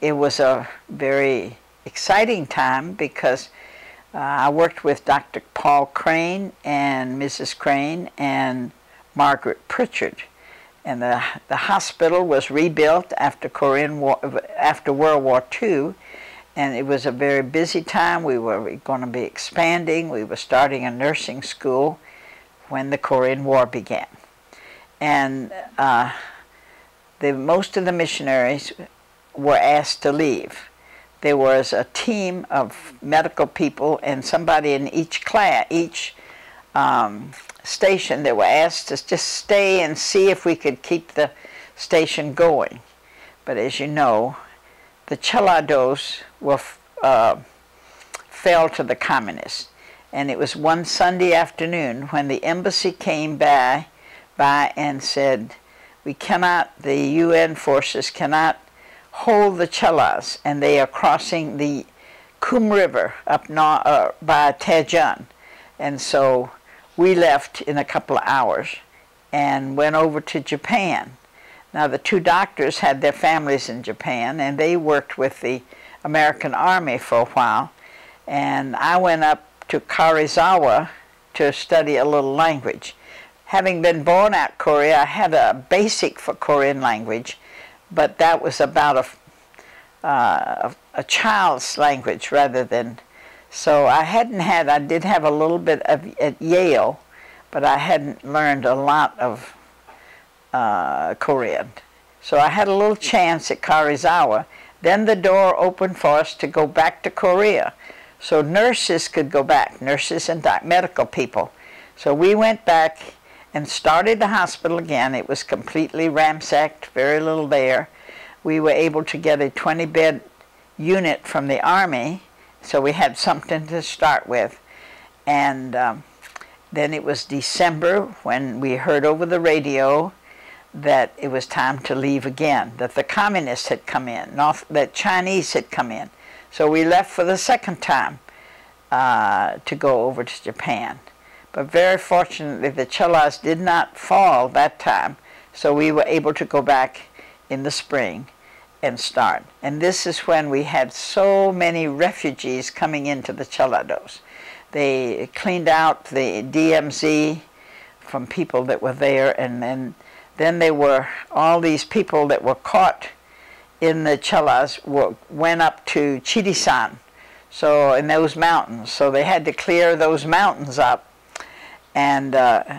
It was a very exciting time because I worked with Dr. Paul Crane and Mrs. Crane and Margaret Pritchard. And the hospital was rebuilt after World War II, and it was a very busy time. We were going to be expanding. We were starting a nursing school when the Korean War began. And most of the missionaries were asked to leave. There was a team of medical people and somebody in each station that were asked to just stay and see if we could keep the station going. But as you know, the Chalados fell to the communists. And it was one Sunday afternoon when the embassy came by and said, the UN forces cannot hold the Chelas, and they are crossing the Kum River up by Daejeon. And so we left in a couple of hours and went over to Japan. Now the two doctors had their families in Japan, and they worked with the American Army for a while. And I went up to Karizawa to study a little language. Having been born out Korea, I had a basic for Korean language, but that was about a child's language rather than. So I did have a little bit at Yale, but I hadn't learned a lot of Korean. So I had a little chance at Karizawa. Then the door opened for us to go back to Korea. So nurses could go back, nurses and medical people. So we went back and started the hospital again. It was completely ransacked, very little there. We were able to get a 20-bed unit from the Army, so we had something to start with. And then it was December when we heard over the radio that it was time to leave again, that the communists had come in, that Chinese had come in. So we left for the second time to go over to Japan. But very fortunately, the Chelas did not fall that time, so we were able to go back in the spring and start. And this is when we had so many refugees coming into the Chalados. They cleaned out the DMZ from people that were there, and then there were all these people that were caught in the Chelas went up to Chirisan, so in those mountains. So they had to clear those mountains up. And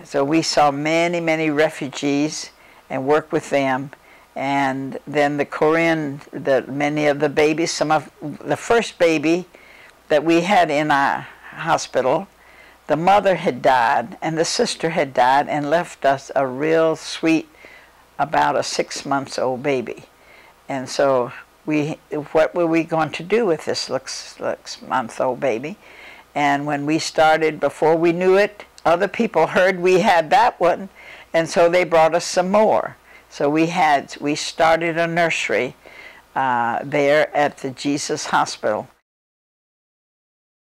so we saw many, many refugees and worked with them. And then many of the babies, the first baby that we had in our hospital, the mother had died and the sister had died and left us a real sweet, about a 6-month-old baby. And so what were we going to do with this 6-month-old baby? And when we started, before we knew it, other people heard we had that one, and so they brought us some more. So we started a nursery there at the Jesus Hospital.